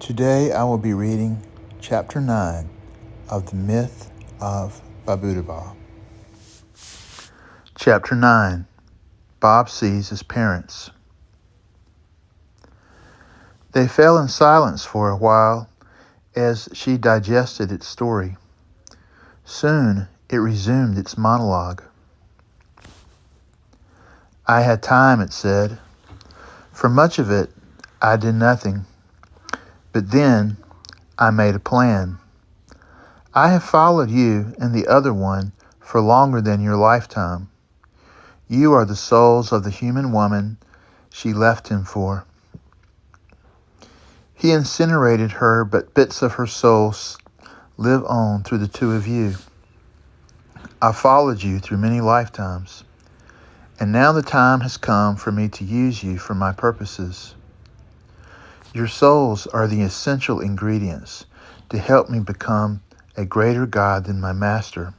Today I will be reading Chapter 9 of the Myth of Budda. Chapter 9. Bob sees his parents. They fell in silence for a while as she digested its story. Soon it resumed its monologue. I had time, it said. For much of it, I did nothing. But then I made a plan. I have followed you and the other one for longer than your lifetime. You are the souls of the human woman she left him for. He incinerated her, but bits of her soul live on through the two of you. I followed you through many lifetimes, and now the time has come for me to use you for my purposes. Your souls are the essential ingredients to help me become a greater God than my master.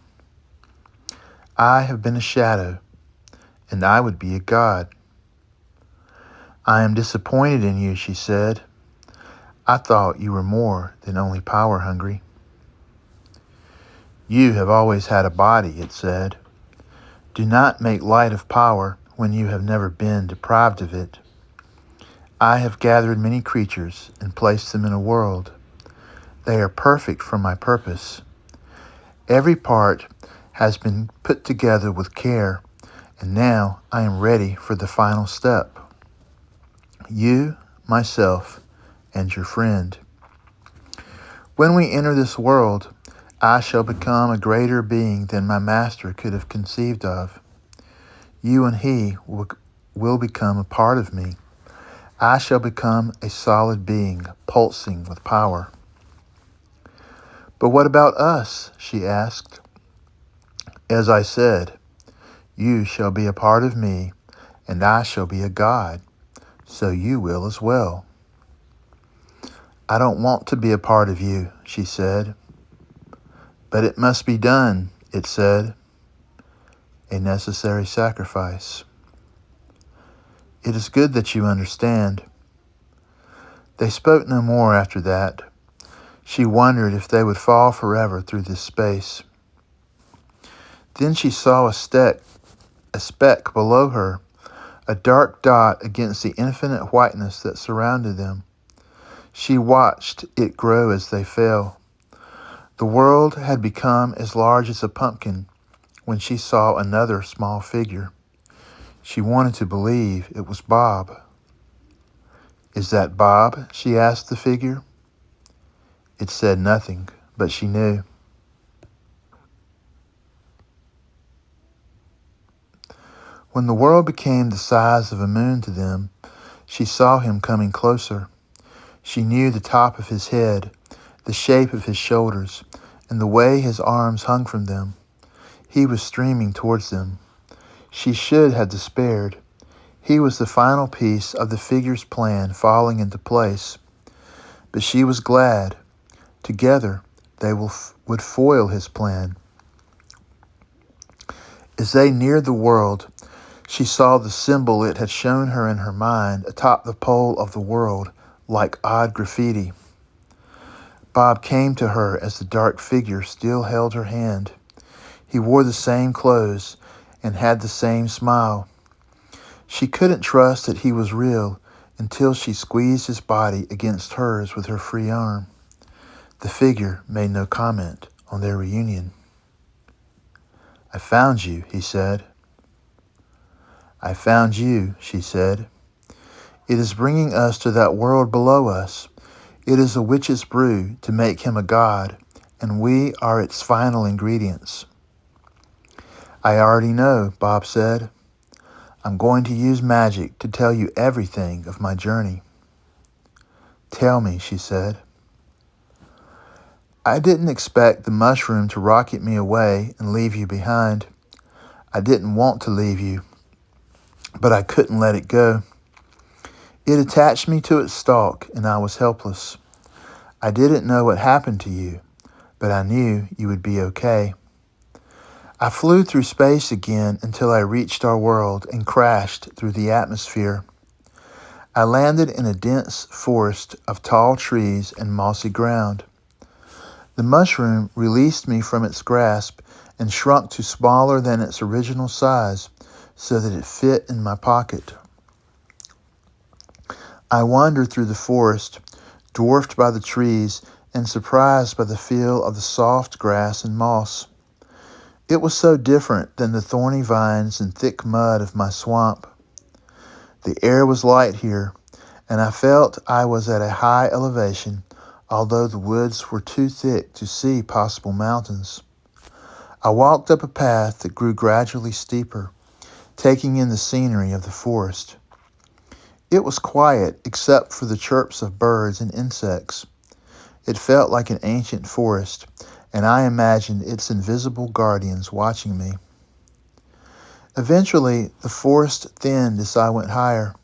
I have been a shadow, and I would be a god. I am disappointed in you, she said. I thought you were more than only power hungry. You have always had a body, it said. Do not make light of power when you have never been deprived of it. I have gathered many creatures and placed them in a world. They are perfect for my purpose. Every part has been put together with care, and now I am ready for the final step. You, myself, and your friend. When we enter this world, I shall become a greater being than my master could have conceived of. You and he will become a part of me. I shall become a solid being, pulsing with power. But what about us? She asked. As I said, you shall be a part of me, and I shall be a god, so you will as well. I don't want to be a part of you, she said. But it must be done, it said. A necessary sacrifice. It is good that you understand. They spoke no more after that. She wondered if they would fall forever through this space. Then she saw a speck below her, a dark dot against the infinite whiteness that surrounded them. She watched it grow as they fell. The world had become as large as a pumpkin when she saw another small figure. She wanted to believe it was Bob. Is that Bob? She asked the figure. It said nothing, but she knew. When the world became the size of a moon to them, she saw him coming closer. She knew the top of his head, the shape of his shoulders, and the way his arms hung from them. He was streaming towards them. She should have despaired. He was the final piece of the figure's plan falling into place. But she was glad. Together, they would foil his plan. As they neared the world, she saw the symbol it had shown her in her mind atop the pole of the world, like odd graffiti. Bob came to her as the dark figure still held her hand. He wore the same clothes and had the same smile. She couldn't trust that he was real until she squeezed his body against hers with her free arm. The figure made no comment on their reunion. I found you, he said. I found you, she said. It is bringing us to that world below us. It is a witch's brew to make him a god, and we are its final ingredients. I already know, Bob said. I'm going to use magic to tell you everything of my journey. Tell me, she said. I didn't expect the mushroom to rocket me away and leave you behind. I didn't want to leave you, but I couldn't let it go. It attached me to its stalk, and I was helpless. I didn't know what happened to you, but I knew you would be okay. I flew through space again until I reached our world and crashed through the atmosphere. I landed in a dense forest of tall trees and mossy ground. The mushroom released me from its grasp and shrunk to smaller than its original size so that it fit in my pocket. I wandered through the forest, dwarfed by the trees and surprised by the feel of the soft grass and moss. It was so different than the thorny vines and thick mud of my swamp. The air was light here, and I felt I was at a high elevation, although the woods were too thick to see possible mountains. I walked up a path that grew gradually steeper, taking in the scenery of the forest. It was quiet except for the chirps of birds and insects. It felt like an ancient forest, and I imagined its invisible guardians watching me. Eventually, the forest thinned as I went higher.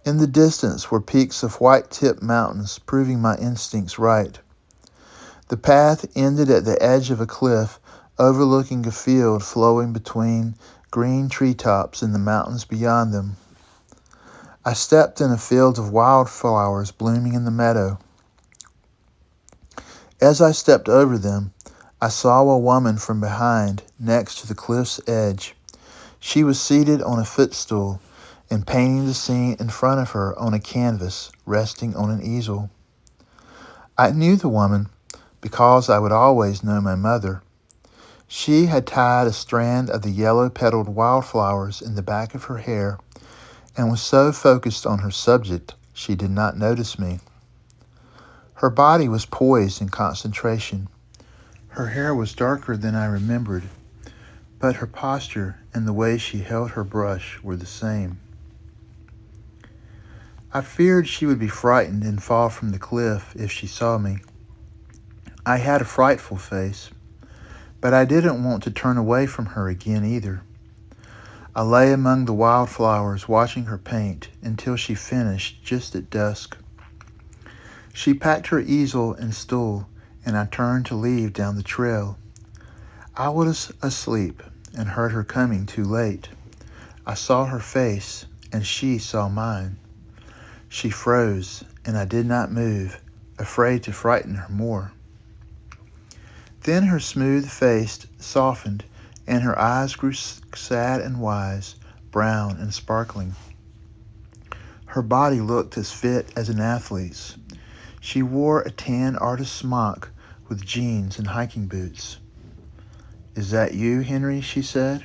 In the distance were peaks of white-tipped mountains, proving my instincts right. The path ended at the edge of a cliff, overlooking a field flowing between green treetops and the mountains beyond them. I stepped in a field of wildflowers blooming in the meadow. As I stepped over them, I saw a woman from behind, next to the cliff's edge. She was seated on a footstool and painting the scene in front of her on a canvas resting on an easel. I knew the woman because I would always know my mother. She had tied a strand of the yellow-petaled wildflowers in the back of her hair and was so focused on her subject she did not notice me. Her body was poised in concentration. Her hair was darker than I remembered, but her posture and the way she held her brush were the same. I feared she would be frightened and fall from the cliff if she saw me. I had a frightful face, but I didn't want to turn away from her again either. I lay among the wildflowers watching her paint until she finished just at dusk. She packed her easel and stool, and I turned to leave down the trail. I was asleep and heard her coming too late. I saw her face, and she saw mine. She froze, and I did not move, afraid to frighten her more. Then her smooth face softened, and her eyes grew sad and wise, brown and sparkling. Her body looked as fit as an athlete's. She wore a tan artist smock with jeans and hiking boots. "Is that you, Henry?" she said.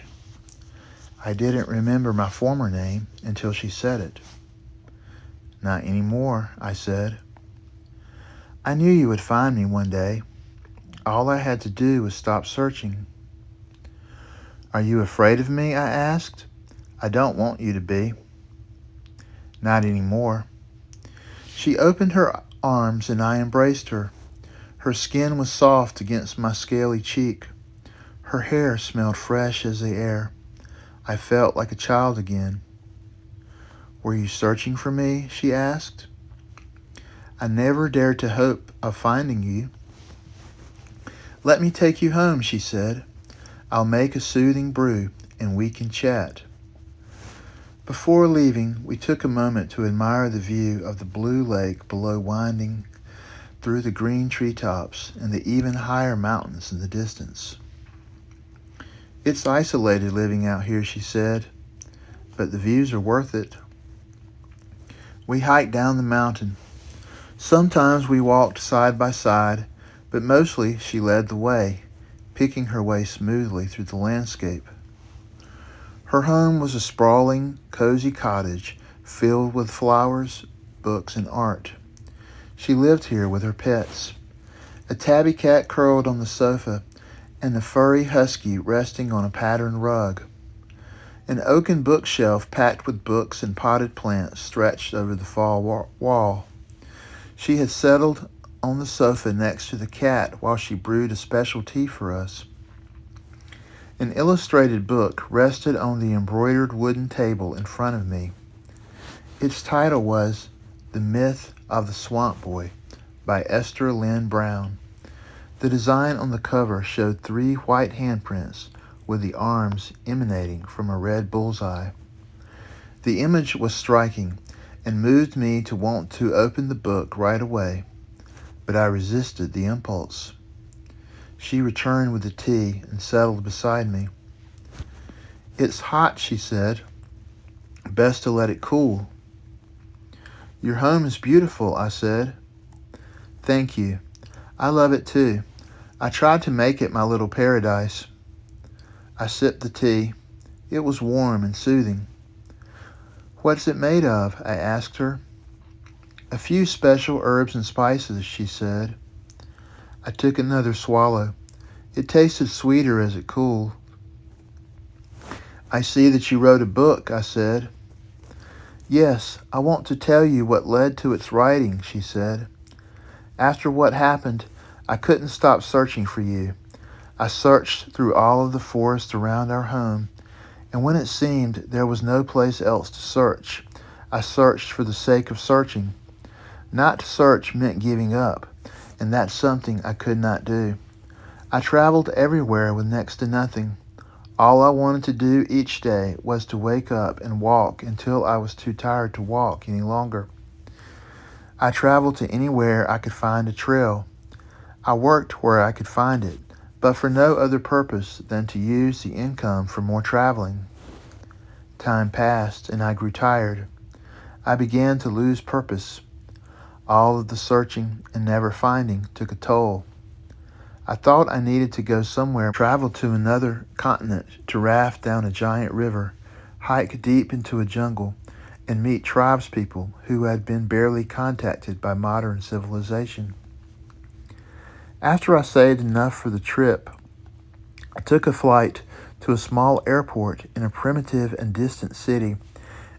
I didn't remember my former name until she said it. "Not anymore," I said. "I knew you would find me one day. All I had to do was stop searching." "Are you afraid of me?" I asked. "I don't want you to be." "Not anymore." She opened her arms and I embraced her. Her skin was soft against my scaly cheek. Her hair smelled fresh as the air. I felt like a child again. "Were you searching for me?" she asked. "I never dared to hope of finding you." "Let me take you home," she said. "I'll make a soothing brew and we can chat." Before leaving, we took a moment to admire the view of the blue lake below, winding through the green treetops and the even higher mountains in the distance. "It's isolated living out here," she said, "but the views are worth it." We hiked down the mountain. Sometimes we walked side by side, but mostly she led the way, picking her way smoothly through the landscape. Her home was a sprawling, cozy cottage filled with flowers, books, and art. She lived here with her pets. A tabby cat curled on the sofa, and a furry husky resting on a patterned rug. An oaken bookshelf packed with books and potted plants stretched over the far wall. She had settled on the sofa next to the cat while she brewed a special tea for us. An illustrated book rested on the embroidered wooden table in front of me. Its title was The Myth of the Swamp Boy by Esther Lynn Brown. The design on the cover showed 3 white handprints with the arms emanating from a red bullseye. The image was striking, and moved me to want to open the book right away, but I resisted the impulse. She returned with the tea and settled beside me. "It's hot," she said. "Best to let it cool." "Your home is beautiful," I said. "Thank you. I love it too. I tried to make it my little paradise." I sipped the tea. It was warm and soothing. "What's it made of?" I asked her. "A few special herbs and spices," she said. I took another swallow. It tasted sweeter as it cooled. "I see that you wrote a book," I said. "Yes, I want to tell you what led to its writing," she said. "After what happened, I couldn't stop searching for you. I searched through all of the forest around our home, and when it seemed there was no place else to search, I searched for the sake of searching. Not to search meant giving up, and that's something I could not do. I traveled everywhere with next to nothing. All I wanted to do each day was to wake up and walk until I was too tired to walk any longer. I traveled to anywhere I could find a trail. I worked where I could find it, but for no other purpose than to use the income for more traveling. Time passed, and I grew tired. I began to lose purpose. All of the searching and never finding took a toll. I thought I needed to go somewhere, travel to another continent, to raft down a giant river, hike deep into a jungle, and meet tribespeople who had been barely contacted by modern civilization. After I saved enough for the trip, I took a flight to a small airport in a primitive and distant city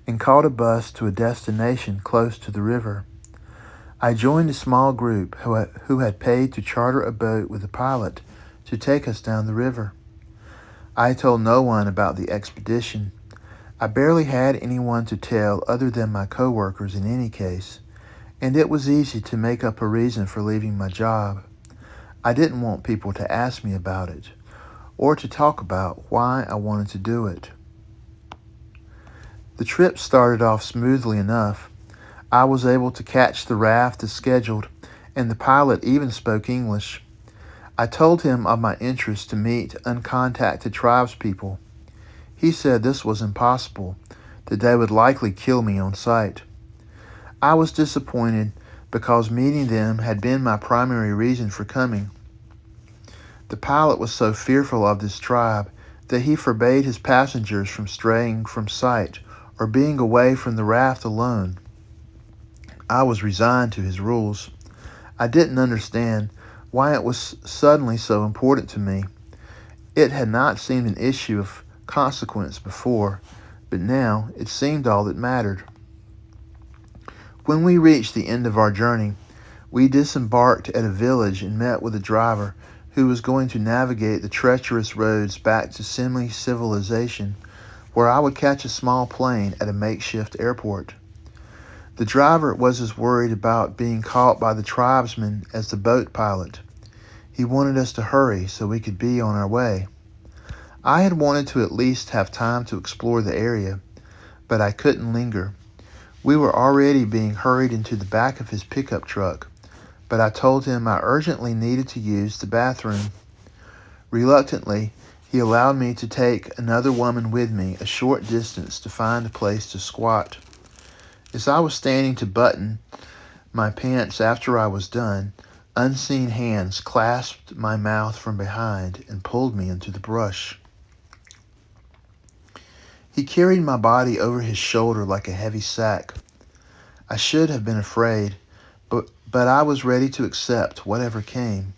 and caught a bus to a destination close to the river. I joined a small group who had paid to charter a boat with a pilot to take us down the river. I told no one about the expedition. I barely had anyone to tell other than my coworkers in any case, and it was easy to make up a reason for leaving my job. I didn't want people to ask me about it, or to talk about why I wanted to do it. The trip started off smoothly enough. I was able to catch the raft as scheduled, and the pilot even spoke English. I told him of my interest to meet uncontacted tribespeople. He said this was impossible, that they would likely kill me on sight. I was disappointed because meeting them had been my primary reason for coming. The pilot was so fearful of this tribe that he forbade his passengers from straying from sight or being away from the raft alone. I was resigned to his rules. I didn't understand why it was suddenly so important to me. It had not seemed an issue of consequence before, but now it seemed all that mattered. When we reached the end of our journey, we disembarked at a village and met with a driver who was going to navigate the treacherous roads back to semi-civilization, where I would catch a small plane at a makeshift airport. The driver was as worried about being caught by the tribesmen as the boat pilot. He wanted us to hurry so we could be on our way. I had wanted to at least have time to explore the area, but I couldn't linger. We were already being hurried into the back of his pickup truck, but I told him I urgently needed to use the bathroom. Reluctantly, he allowed me to take another woman with me a short distance to find a place to squat. As I was standing to button my pants after I was done, unseen hands clasped my mouth from behind and pulled me into the brush. He carried my body over his shoulder like a heavy sack. I should have been afraid, but I was ready to accept whatever came.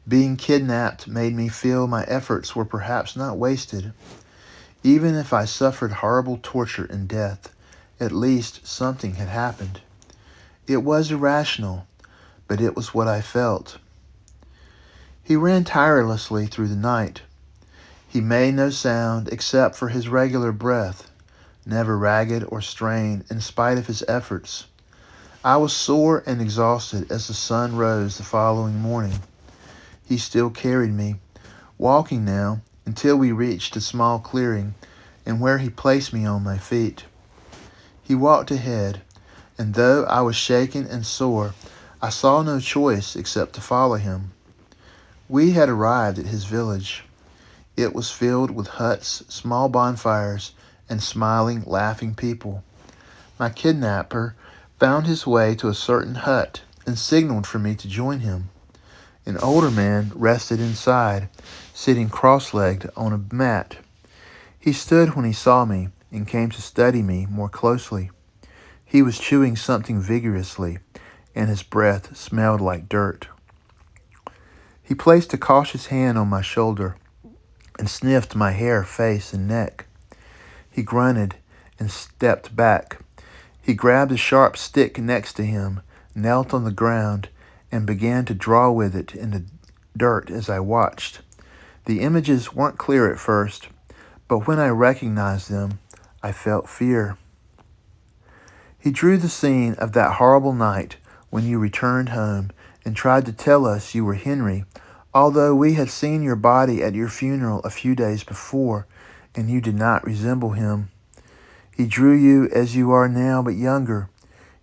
Being kidnapped made me feel my efforts were perhaps not wasted. Even if I suffered horrible torture and death, at least something had happened. It was irrational, but it was what I felt. He ran tirelessly through the night. He made no sound except for his regular breath, never ragged or strained in spite of his efforts. I was sore and exhausted as the sun rose the following morning. He still carried me, walking now until we reached a small clearing and where he placed me on my feet. He walked ahead, and though I was shaken and sore, I saw no choice except to follow him. We had arrived at his village. It was filled with huts, small bonfires, and smiling, laughing people. My kidnapper found his way to a certain hut and signaled for me to join him. An older man rested inside, sitting cross-legged on a mat. He stood when he saw me and came to study me more closely. He was chewing something vigorously, and his breath smelled like dirt. He placed a cautious hand on my shoulder and sniffed my hair, face, and neck. He grunted and stepped back. He grabbed a sharp stick next to him, knelt on the ground, and began to draw with it in the dirt as I watched. The images weren't clear at first, but when I recognized them, I felt fear. He drew the scene of that horrible night when you returned home and tried to tell us you were Henry, although we had seen your body at your funeral a few days before, and you did not resemble him. He drew you as you are now, but younger.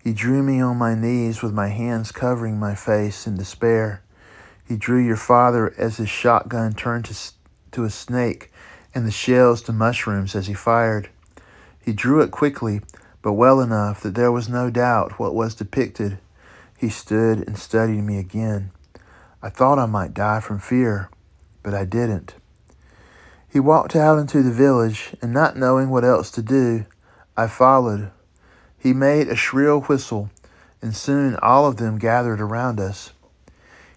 He drew me on my knees with my hands covering my face in despair. He drew your father as his shotgun turned to a snake and the shells to mushrooms as he fired. He drew it quickly, but well enough that there was no doubt what was depicted. He stood and studied me again. I thought I might die from fear, but I didn't. He walked out into the village, and not knowing what else to do, I followed. He made a shrill whistle, and soon all of them gathered around us.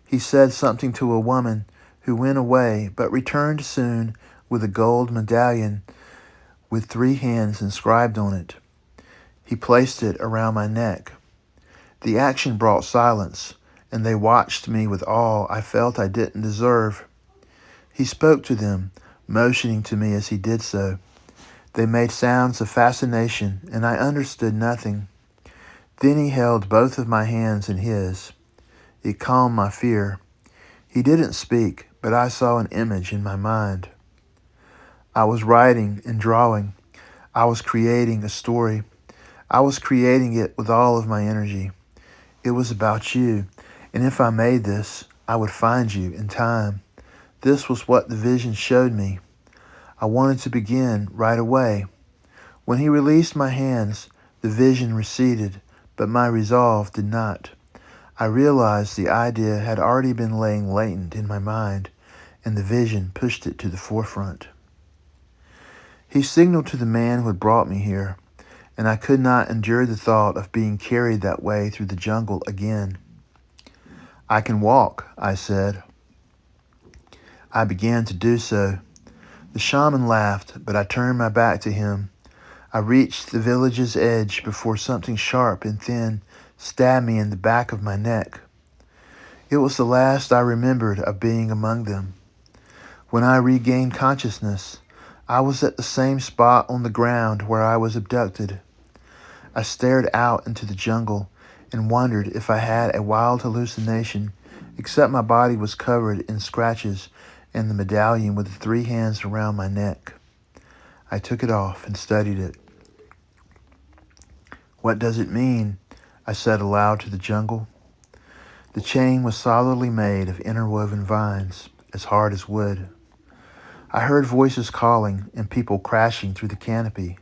He said something to a woman who went away, but returned soon with a gold medallion with 3 hands inscribed on it. He placed it around my neck. The action brought silence, and they watched me with awe I felt I didn't deserve. He spoke to them, motioning to me as he did so. They made sounds of fascination, and I understood nothing. Then he held both of my hands in his. It calmed my fear. He didn't speak, but I saw an image in my mind. I was writing and drawing. I was creating a story. I was creating it with all of my energy. It was about you, and if I made this, I would find you in time. This was what the vision showed me. I wanted to begin right away. When he released my hands, the vision receded, but my resolve did not. I realized the idea had already been laying latent in my mind, and the vision pushed it to the forefront. He signaled to the man who had brought me here, and I could not endure the thought of being carried that way through the jungle again. I can walk, I said. I began to do so. The shaman laughed, but I turned my back to him. I reached the village's edge before something sharp and thin stabbed me in the back of my neck. It was the last I remembered of being among them. When I regained consciousness, I was at the same spot on the ground where I was abducted. I stared out into the jungle and wondered if I had a wild hallucination, except my body was covered in scratches and the medallion with the 3 hands around my neck. I took it off and studied it. What does it mean? I said aloud to the jungle. The chain was solidly made of interwoven vines, as hard as wood. I heard voices calling and people crashing through the canopy.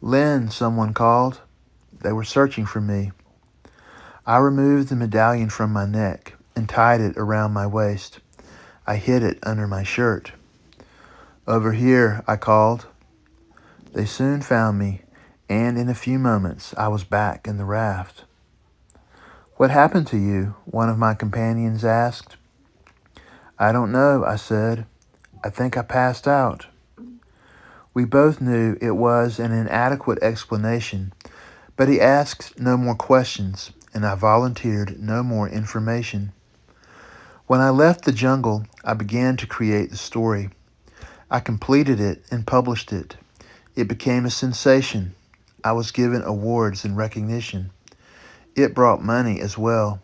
Lynn, someone called. They were searching for me. I removed the medallion from my neck and tied it around my waist. I hid it under my shirt. Over here, I called. They soon found me, and in a few moments I was back in the raft. What happened to you? One of my companions asked. I don't know, I said. I think I passed out. We both knew it was an inadequate explanation, but he asked no more questions, and I volunteered no more information. When I left the jungle, I began to create the story. I completed it and published it. It became a sensation. I was given awards and recognition. It brought money as well.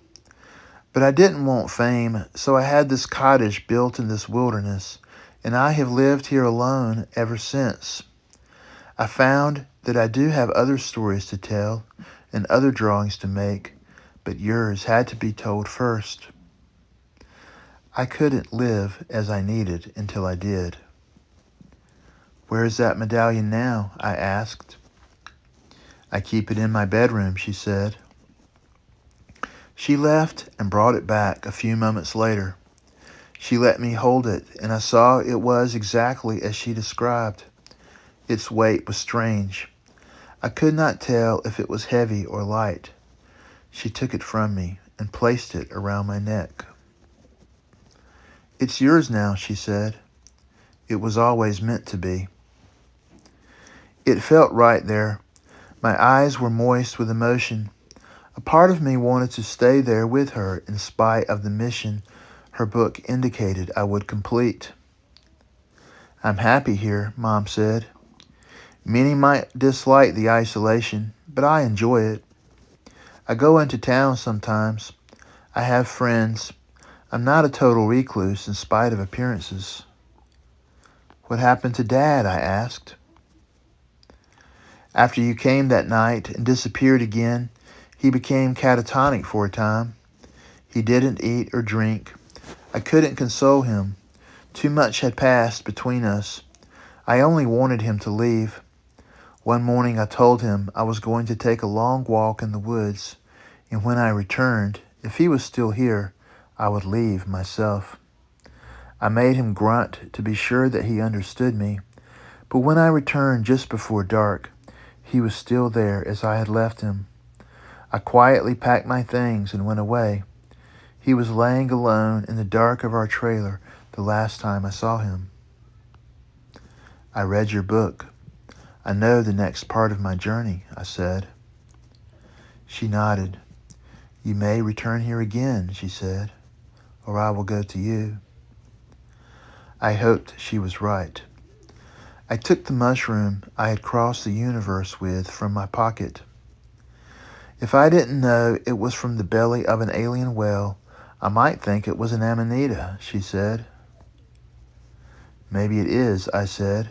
But I didn't want fame, so I had this cottage built in this wilderness, and I have lived here alone ever since. I found that I do have other stories to tell, and other drawings to make, but yours had to be told first. I couldn't live as I needed until I did. Where is that medallion now? I asked. I keep it in my bedroom, she said. She left and brought it back a few moments later. She let me hold it, and I saw it was exactly as she described. Its weight was strange. I could not tell if it was heavy or light. She took it from me and placed it around my neck. It's yours now, she said. It was always meant to be. It felt right there. My eyes were moist with emotion. A part of me wanted to stay there with her in spite of the mission her book indicated I would complete. I'm happy here, Mom said. Many might dislike the isolation, but I enjoy it. I go into town sometimes. I have friends. I'm not a total recluse in spite of appearances. What happened to Dad? I asked. After you came that night and disappeared again, he became catatonic for a time. He didn't eat or drink. I couldn't console him. Too much had passed between us. I only wanted him to leave. One morning I told him I was going to take a long walk in the woods, and when I returned, if he was still here, I would leave myself. I made him grunt to be sure that he understood me, but when I returned just before dark, he was still there as I had left him. I quietly packed my things and went away. He was laying alone in the dark of our trailer the last time I saw him. I read your book. I know the next part of my journey, I said. She nodded. You may return here again, she said, or I will go to you. I hoped she was right. I took the mushroom I had crossed the universe with from my pocket. If I didn't know it was from the belly of an alien whale, I might think it was an amanita, she said. Maybe it is, I said.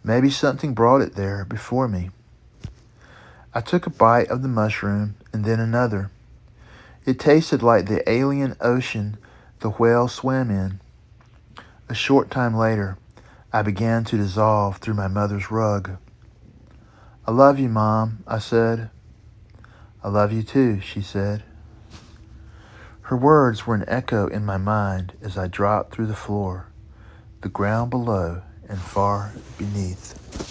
Maybe something brought it there before me. I took a bite of the mushroom and then another. It tasted like the alien ocean the whale swam in. A short time later, I began to dissolve through my mother's rug. I love you, Mom, I said. I love you too, she said. Her words were an echo in my mind as I dropped through the floor, the ground below and far beneath.